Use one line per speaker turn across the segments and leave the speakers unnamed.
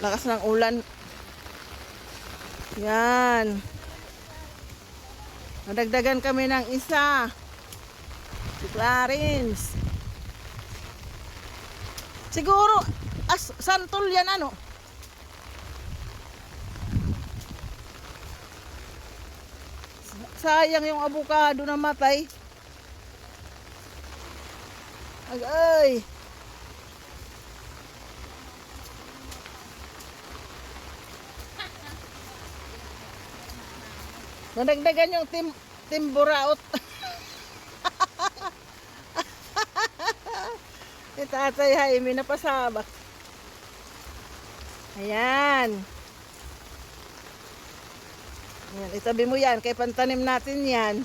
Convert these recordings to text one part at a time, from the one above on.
Lakas ng ulan. Yan. Nadagdagan kami ng isa. Si Clarence. Siguro, santol yan ano. Sayang yung avocado na matay. Ay. Nadagdagan yung timburaot. Si Tatay Jaime napasabak. Ayan. Ayan, itabi mo yan. Kaya pantanim natin yan.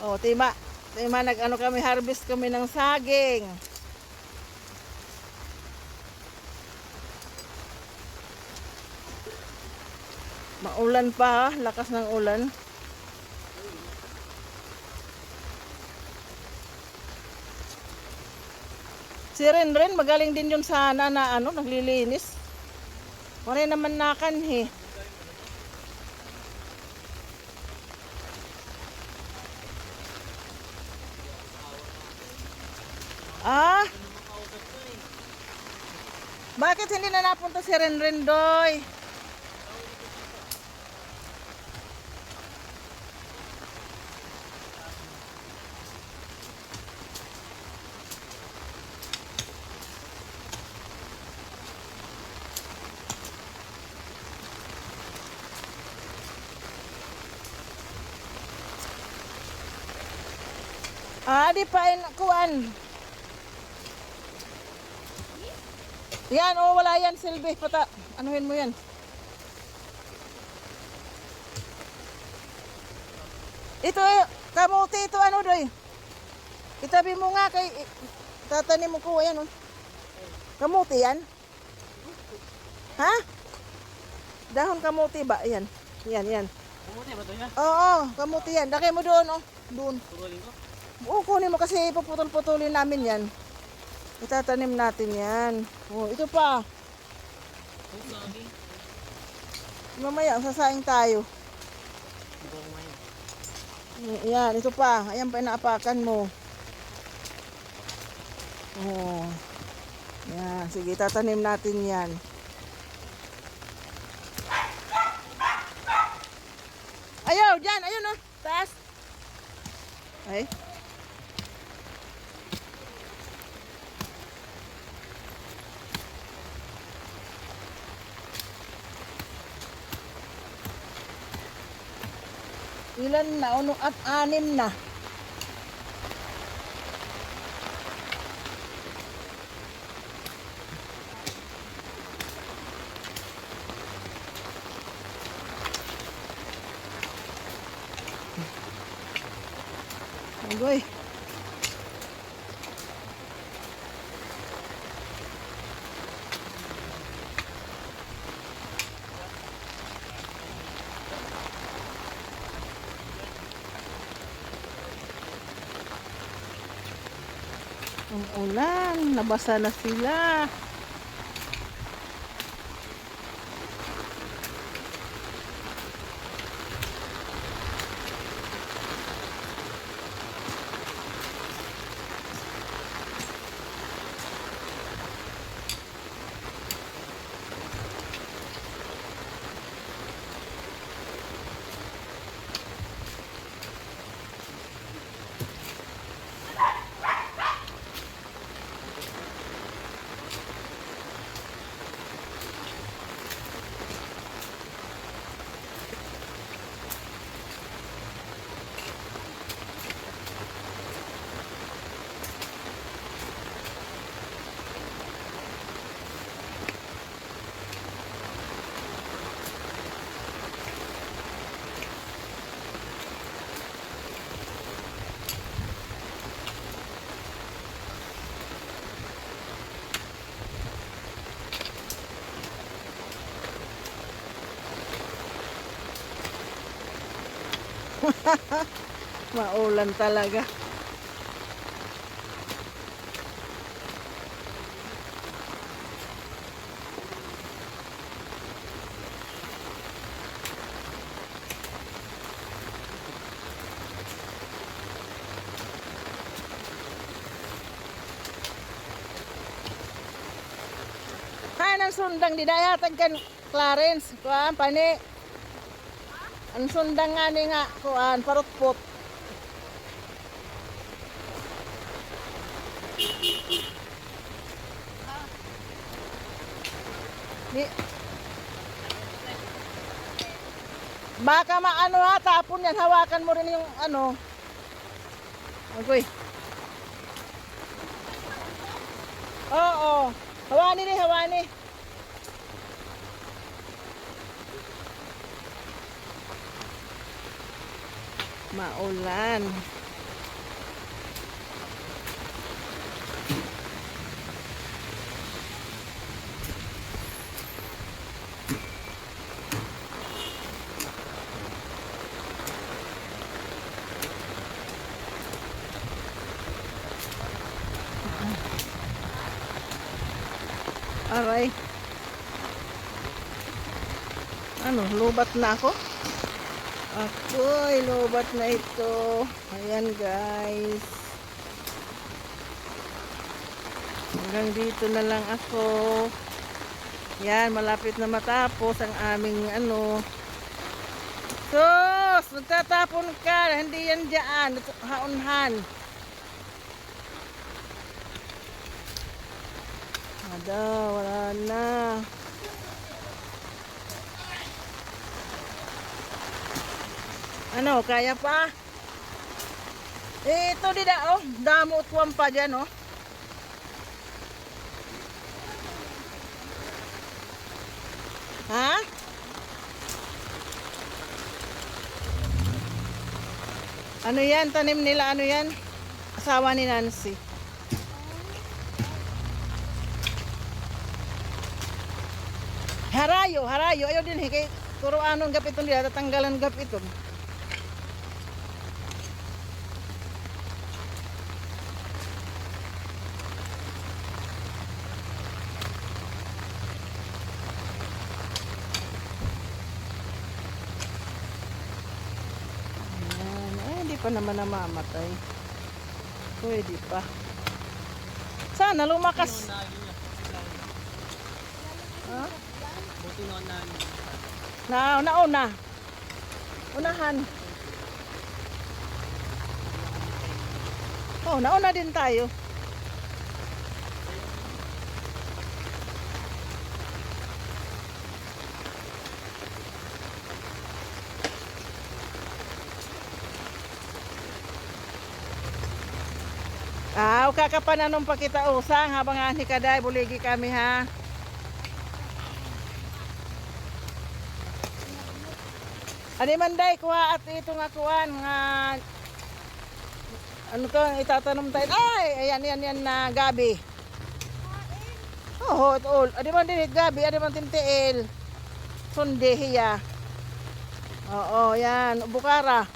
O, tima. Tima, nag-ano kami, harvest kami ng saging. Maulan pa, lakas ng ulan. Si Renren, magaling din yun sana na ano, naglilinis. Wala naman nakanhi. Ah? Bakit hindi na napunta si Renren doy? Ah, di pa kuan. Yan, oh, wala yan, Silvi. Pata, anuhin mo yan. Ito, kamuti ito, ano, doy. Itabi mo nga kay, tatanim mo ko, yan, oh. Kamuti yan? Ha? Dahon kamuti ba? Yan, yan.
Kamuti ba ito yan?
Oo, kamuti yan. Lagay mo doon, oh. Doon.
Putulin ko?
Oo, kunin mo kasi ipuputol-putulin namin yan. Itatanim natin yan. Oh, ito pa. Mamaya, sasaing tayo. Yan, ito pa. Ayan pa, inaapakan mo. Oh. Yan, sige, tatanim natin yan. Ayaw, dyan, ayun, oh. Taas. Ay. Ilan na? Uno at 6 na. Agoy. Ang ulan, nabasa na sila. Maulan talaga. ang sundang di dayatag kan Clarence. Kuan pani. Ang sundang nga ni nga kuan parutpot. Di. Baka maano ha, tapon yan. Hawakan mo rin yung ano. Okay. Oo. Hawani rin, hawani. Maulan. Aray. Ano, lubat na ako? Ako'y lubat na ito. Ayan guys. Hanggang dito na lang ako. Yan, malapit na matapos ang aming ano. Sus! Nagtatapon ka. Hindi yan dyan. Haunhan. Ada, wala na. Ano, kaya pa? Eh, ito dida, oh. Damo tuwang pa dyan, oh. Ha? Ano yan? Tanim nila, ano yan? Asawa ni Nancy. Harayo, harayo. Ayaw din, kay turo anong gapiton nila, tatanggalan gapiton. Ayan. Eh, hindi pa naman namamatay. Pwede pa. Sana lumakas. Ha?
Buti noon
Nauna. Unahan. Oh, nauna din tayo. Kakapananong pa kita usang habang ani kaday buligi kami ha. Ani manday kuha at ito nga kuan nga ano to itatanom tayo. Ay, ayan na gabi. Oh, ito. Adi man din gabi, adi man tintiil. Sunde hiya. Oo, yan, bukara.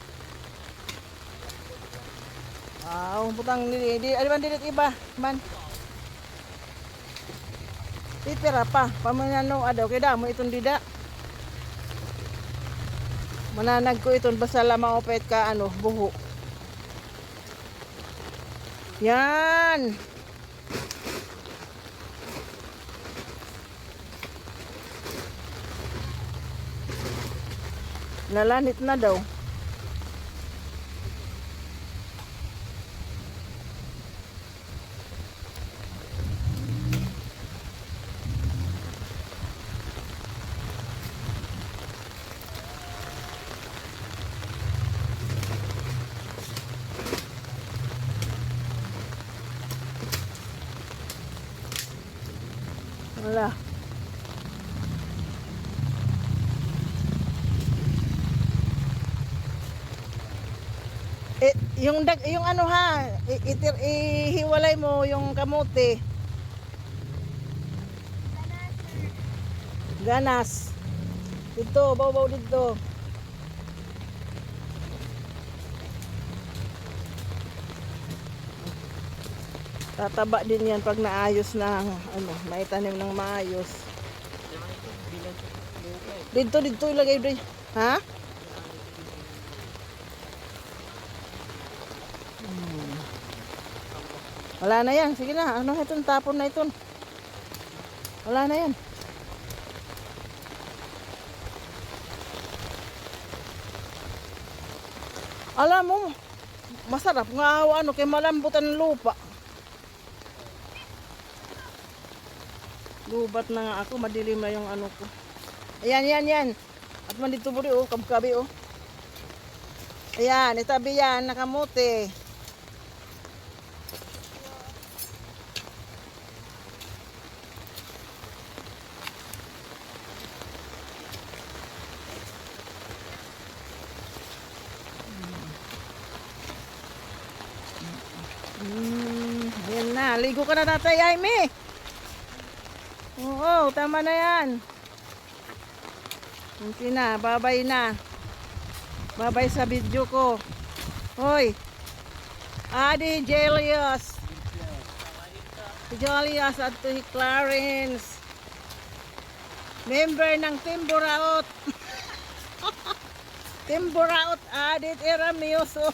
Butang di adi man din iba man. Pipira pa, pamanano adaw kay damo itong dida. Mananag ko iton basta lamang opet ka ano, buho. Yan. Nalanit na daw. Wala. Yung ano ha, ihiwalay mo yung kamote. Ganas. Dito, baw dito. Tataba din yan pag naayos na ano, maitanim ng maayos. Dito ilagay doon. Ha? Wala na yan. Sige na. Ano itong tapon na ito? Wala na yan. Alam mo, masarap nga ano kay malambot ang lupa. Lubat na nga ako, madilim na yung ano ko. Ayan, yan, yan. At mandito po rin, oh, kabkabi, oh. Ayan, itabi yan, nakamuti. Ayan na, ligo ka na Tatay Jaime. Oo, tama na yan. Hindi na, babay na. Babay sa video ko. Hoy, Adi Jelius. Jelius at Clarence. Member ng Team Buraot. Team Buraot, Adit Iramioso.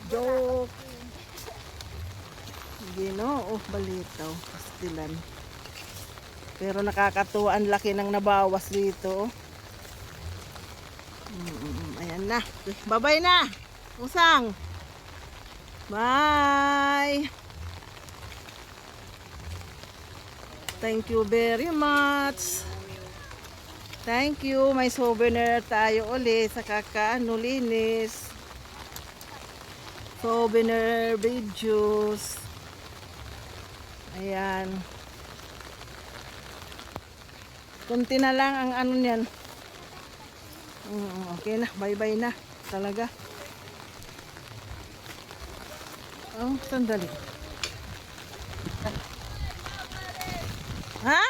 Joke. Ginoo, balitaw, pastilan. Pero nakakatuwa, ang laki ng nabawas dito. Ayan na. Bye-bye na. Usang. Bye. Thank you very much. Thank you. May souvenir tayo ulit sa kakaano linis. Souvenir videos. Ayan. Kunti na lang ang ano niyan. Okay na. Bye-bye na. Talaga. Oh, sandali. Ha?